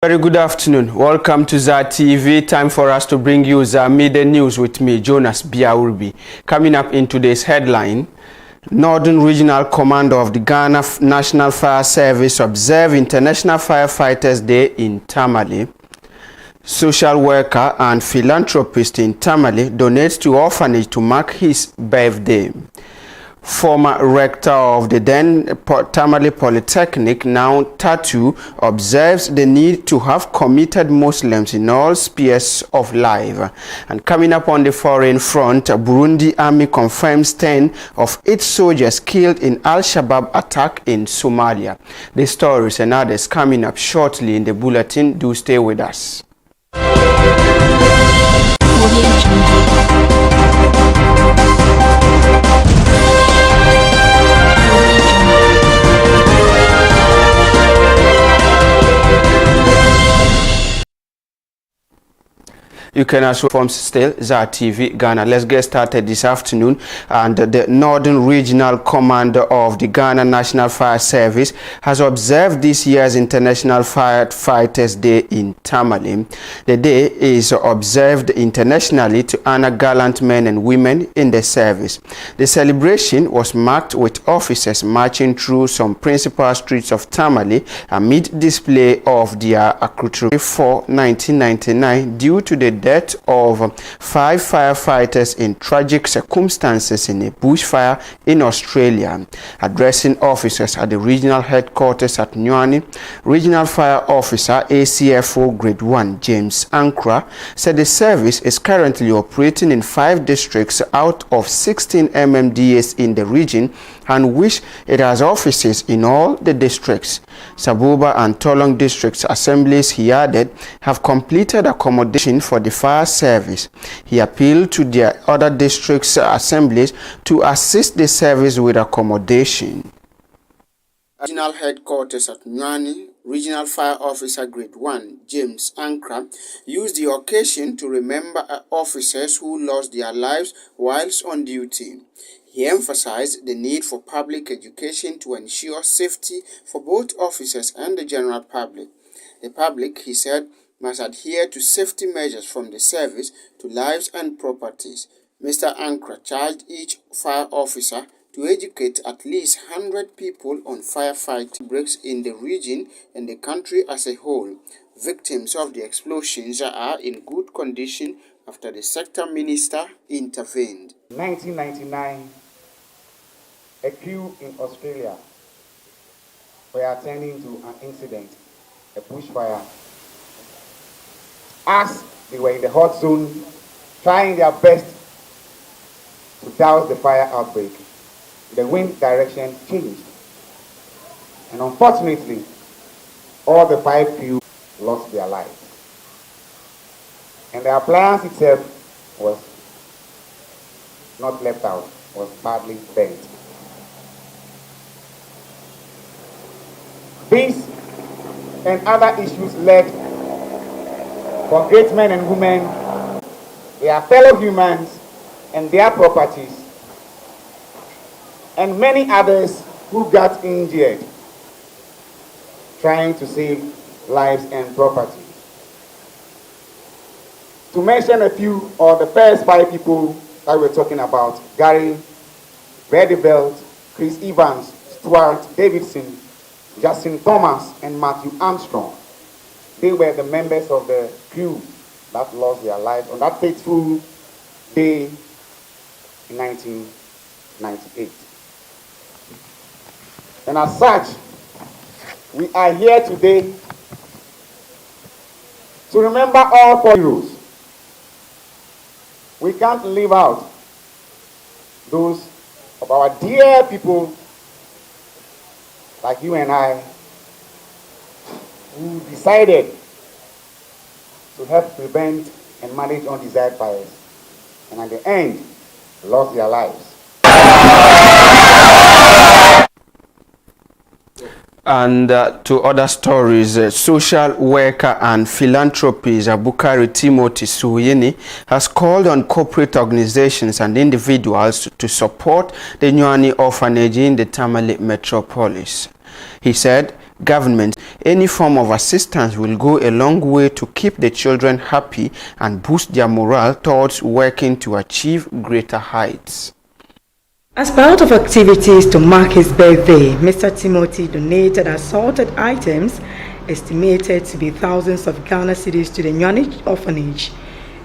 Very good afternoon. Welcome to ZA TV. Time for us to bring you ZA Media News with me, Jonas Biography. Coming up in today's headline, Northern Regional Commander of the Ghana National Fire Service observed International Firefighters Day in Tamily. Social worker and philanthropist in Tamily donates to orphanage to mark his birthday. Former rector of the then Tamily Polytechnic, now Tatu, observes the need to have committed Muslims in all spheres of life. And coming up on the foreign front, Burundi army confirms 10 of its soldiers killed in Al-Shabab attack in Somalia. These stories and others coming up shortly in the bulletin. Do stay with us. You can also from still ZA TV Ghana. Let's get started this afternoon. And the Northern Regional Commander of the Ghana National Fire Service has observed this year's International Firefighters Day in Tamily. The day is observed internationally to honor gallant men and women in the service. The celebration was marked with officers marching through some principal streets of Tamily amid display of their accoutrements for 1999 due to the death of 5 firefighters in tragic circumstances in a bushfire in Australia. Addressing officers at the regional headquarters at Nyani, Regional Fire Officer ACFO Grade 1 James Ankra said the service is currently operating in 5 districts out of 16 MMDAs in the region and wish it has offices in all the districts. Sabuba and Tolong districts assemblies, he added, have completed accommodation for the fire service. He appealed to their other districts assemblies to assist the service with accommodation. Regional headquarters at Nyani, Regional Fire Officer Grade 1 James Ankra used the occasion to remember officers who lost their lives whilst on duty. He emphasized the need for public education to ensure safety for both officers and the general public. The public, he said, must adhere to safety measures from the service to lives and properties. Mr. Ankra charged each fire officer to educate at least 100 people on firefighting breaks in the region and the country as a whole. Victims of the explosions are in good condition after the sector minister intervened. 1999, a crew in Australia were attending to an incident, a bushfire. As they were in the hot zone, trying their best to douse the fire outbreak, the wind direction changed. And unfortunately, all the 5 crew lost their lives. And the appliance itself was not left out, was badly bent. These and other issues led for great men and women, their fellow humans and their properties, and many others who got injured trying to save lives and property. To mention a few of the first 5 people that we're talking about: Gary Redeveld, Chris Evans, Stuart Davidson, Justin Thomas, and Matthew Armstrong. They were the members of the crew that lost their lives on that fateful day in 1998. And as such, we are here today to remember all 4 heroes. We can't leave out those of our dear people like you and I, who decided to help prevent and manage undesired fires, and at the end, lost their lives. And to other stories, social worker and philanthropist Abukari Timothy Suyini has called on corporate organizations and individuals to support the Nyani orphanage in the Tamale metropolis. He said government, any form of assistance will go a long way to keep the children happy and boost their morale towards working to achieve greater heights. As part of activities to mark his birthday, Mr. Timothy donated assorted items estimated to be thousands of Ghana cedis to the Nyani orphanage.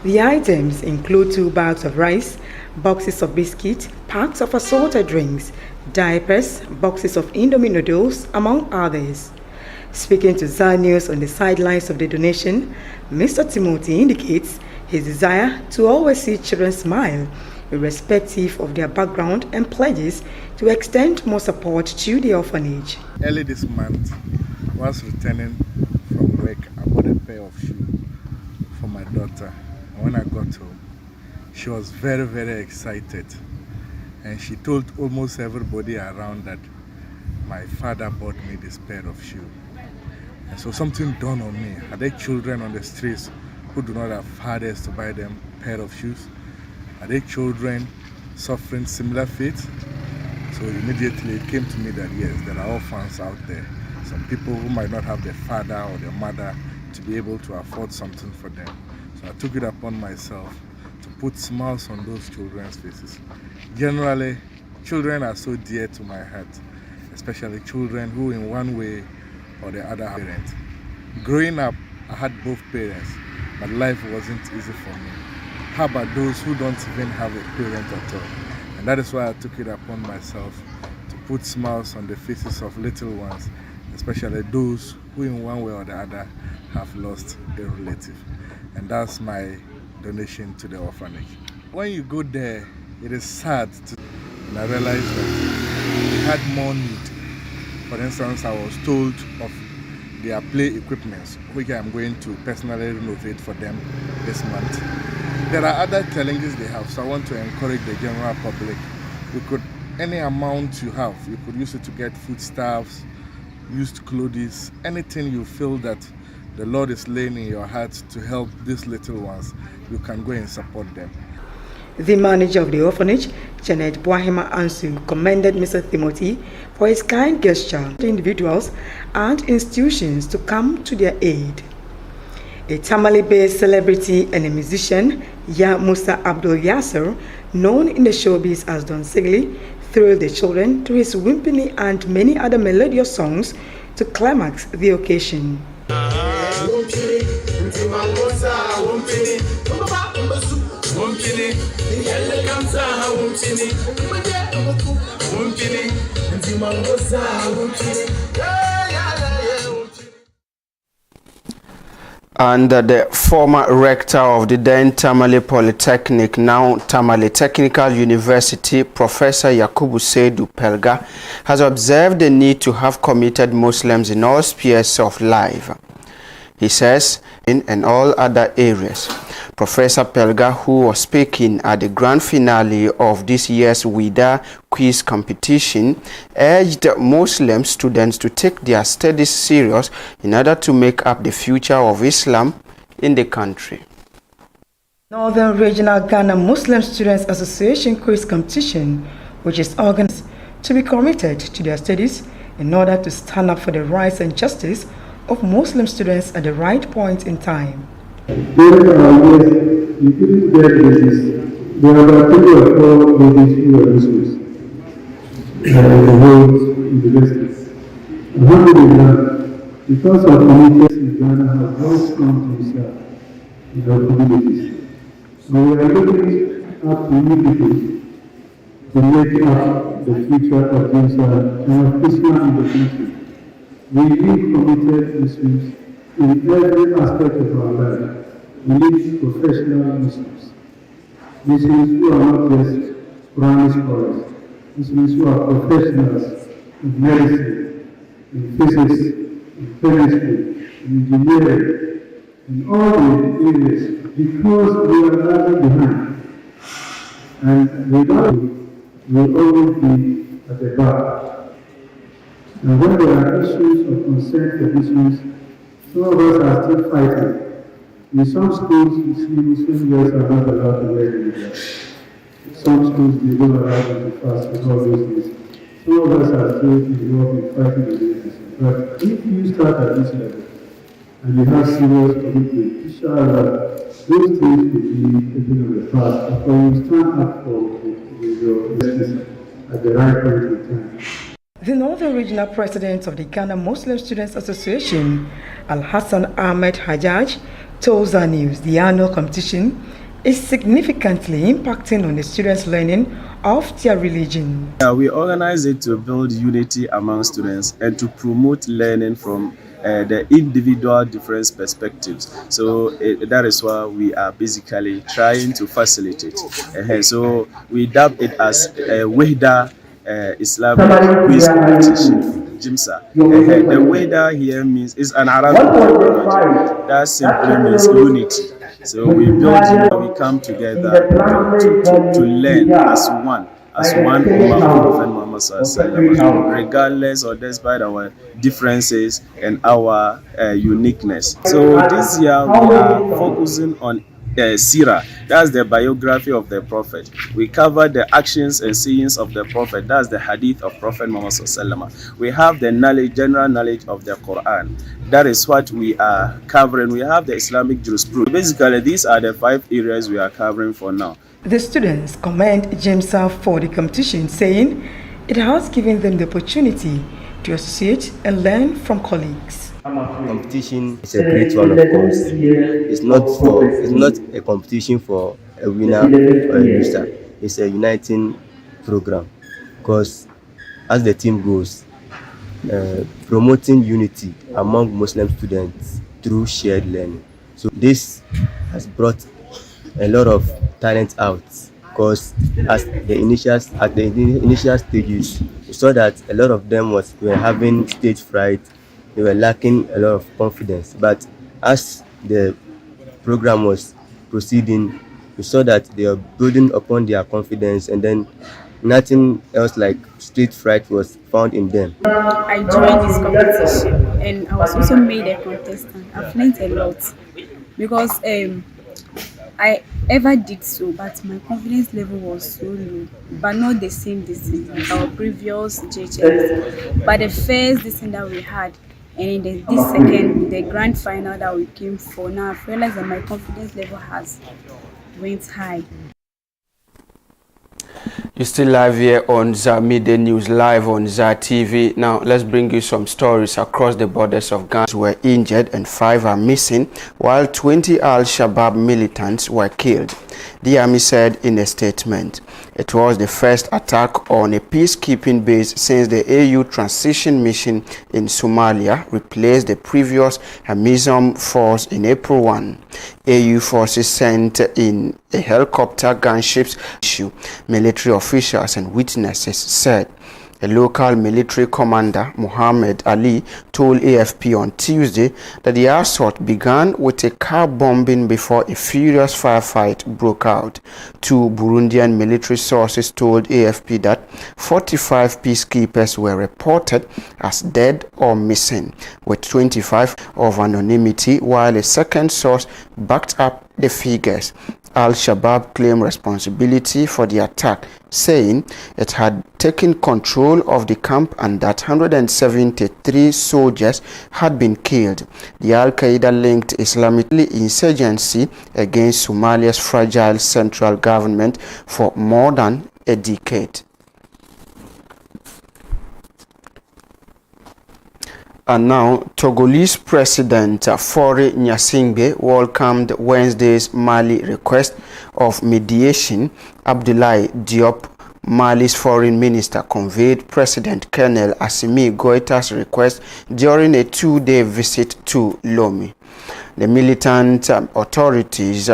The items include 2 bags of rice, boxes of biscuits, packs of assorted drinks, diapers, boxes of Indomie noodles, among others. Speaking to Zara News on the sidelines of the donation, Mr. Timothy indicates his desire to always see children smile, irrespective of their background, and pledges to extend more support to the orphanage. Early this month, whilst returning from work, I bought a pair of shoes for my daughter. And when I got home, she was very, very excited. And she told almost everybody around that my father bought me this pair of shoes. And so something dawned on me. Are there children on the streets who do not have fathers to buy them a pair of shoes? Are there children suffering similar fate? So immediately it came to me that yes, there are orphans out there. Some people who might not have their father or their mother to be able to afford something for them. So I took it upon myself to put smiles on those children's faces. Generally, children are so dear to my heart, especially children who in one way or the other have parents. Growing up, I had both parents, but life wasn't easy for me. How about those who don't even have a parent at all? And that is why I took it upon myself to put smiles on the faces of little ones, especially those who in one way or the other have lost a relative. And that's my donation to the orphanage. When you go there, it is sad and I realized that we had more need. For instance, I was told of their play equipments, which I'm going to personally renovate for them this month. There are other challenges they have, so I want to encourage the general public. Any amount you have, you could use it to get foodstuffs, used clothes, anything you feel that the Lord is laying in your heart to help these little ones, you can go and support them. The manager of the orphanage, Janet Boahima Ansu, commended Mr. Timothy for his kind gesture to individuals and institutions to come to their aid. A Tamily-based celebrity and a musician, Ya Musa Abdul Yasser, known in the showbiz as Don Sigli, thrilled the children to his Wimpini and many other melodious songs to climax the occasion. And the former rector of the then Tamily Polytechnic, now Tamily Technical University, Professor Yakubu Seidu Pelga, has observed the need to have committed Muslims in all spheres of life. He says, in and all other areas. Professor Pelga, who was speaking at the grand finale of this year's WIDA quiz competition, urged Muslim students to take their studies serious in order to make up the future of Islam in the country. Northern Regional Ghana Muslim Students Association quiz competition, which is organized to be committed to their studies in order to stand up for the rights and justice of Muslim students at the right point in time. During our years, we couldn't get business. There were 3 or 4 ladies who were Muslims in the world universities. Alhamdulillah, because of communities in Ghana have very strong to himself in our communities. So we are looking up to new people to make up the future of Islam and of Islam in the country. We need committed Muslims in every aspect of our life. We need professional Muslims. Muslims who are not just Quranic scholars. Muslims who are professionals in medicine, in physics, in chemistry, in engineering, in all the areas, because we are lagging behind. And without it, we will always be at the back. And when there are issues of concern for Muslims, some of us are still fighting. In some schools, you see Muslim girls are not allowed to wear hijab. Some schools, they don't allow them to fast and all those things. Some of us are still involved in fighting against this. But if you start at this level and you have serious commitment, inshallah, those things will be taken on the fast after you stand up with your business at the right point in time. The Northern Regional President of the Ghana Muslim Students Association, Al-Hassan Ahmed Hajjaj, told Zara News the annual competition is significantly impacting on the students' learning of their religion. We organize it to build unity among students and to promote learning from the individual different perspectives. So that is why we are basically trying to facilitate. So we dub it as a Wahda Islamic quiz competition, Jimsa. The Wahda here means is an Arabic terminology that simply means unity. So we build, we come together to learn as one Ummah of Prophet Muhammad, regardless or despite our differences and our uniqueness. So this year we are focusing on Sirah, that's the biography of the Prophet. We cover the actions and sayings of the Prophet, that's the hadith of Prophet Muhammad. We have the knowledge, general knowledge of the Quran. That is what we are covering. We have the Islamic jurisprudence. Basically, these are the 5 areas we are covering for now. The students commend JIMSA for the competition, saying it has given them the opportunity to associate and learn from colleagues. Competition is a great one, of course. It's not a competition for a winner or a loser. It's a uniting program, because as the team goes, promoting unity among Muslim students through shared learning. So this has brought a lot of talent out, because at the initial stages, we saw that a lot of them were having stage fright. They were lacking a lot of confidence. But as the program was proceeding, we saw that they are building upon their confidence, and then nothing else like stage fright was found in them. I joined this competition and I was also made a contestant. I've learned a lot because I ever did so, but my confidence level was so low, but not the same distance as our previous JHS. But the first distance that we had, and in this second, the grand final that we came for, now I realized that my confidence level has went high. You're still live here on Zara Media News, live on Zara TV. Now, let's bring you some stories across the borders of Ghana. Were injured and 5 are missing, while 20 Al-Shabab militants were killed. The army said in a statement. It was the first attack on a peacekeeping base since the AU transition mission in Somalia replaced the previous AMISOM force in April 1. AU forces sent in a helicopter gunships issue, military officials and witnesses said. A local military commander, Muhammad Ali, told AFP on Tuesday that the assault began with a car bombing before a furious firefight broke out. 2 Burundian military sources told AFP that 45 peacekeepers were reported as dead or missing, with 25 of anonymity, while a second source backed up the figures. Al-Shabab claimed responsibility for the attack, saying it had taken control of the camp and that 173 soldiers had been killed. The Al-Qaeda-linked Islamic insurgency against Somalia's fragile central government for more than a decade. And now, Togolese President Faure Gnassingbé welcomed Wednesday's Mali request of mediation. Abdoulaye Diop, Mali's foreign minister, conveyed President Colonel Assimi Goïta's request during a 2-day visit to Lomé. The militant authorities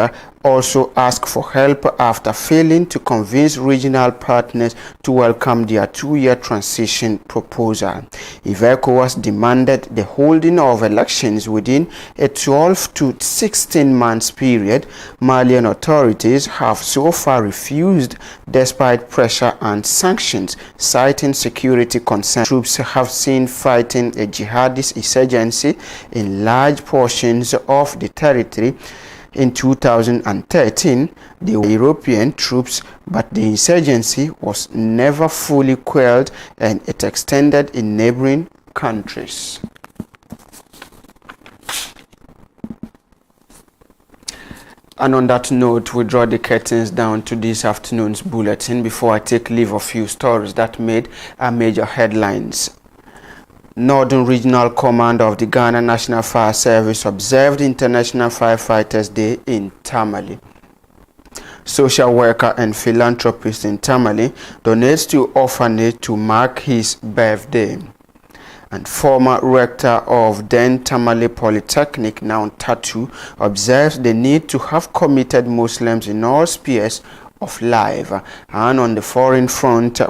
also asked for help after failing to convince regional partners to welcome their 2-year transition proposal. If ECOWAS demanded the holding of elections within a 12 to 16 months period, Malian authorities have so far refused despite pressure and sanctions, citing security concerns. Troops have seen fighting a jihadist insurgency in large portions of the territory. In 2013, the European troops, but the insurgency was never fully quelled and it extended in neighboring countries. And on that note, we draw the curtains down to this afternoon's bulletin before I take leave of few stories that made our major headlines. Northern Regional Command of the Ghana National Fire Service observed International Firefighters Day in Tamily. Social worker and philanthropist in Tamily donates to orphanage to mark his birthday. And former rector of then Tamily Polytechnic, now Tatu, observes the need to have committed Muslims in all spheres of life. And on the foreign front,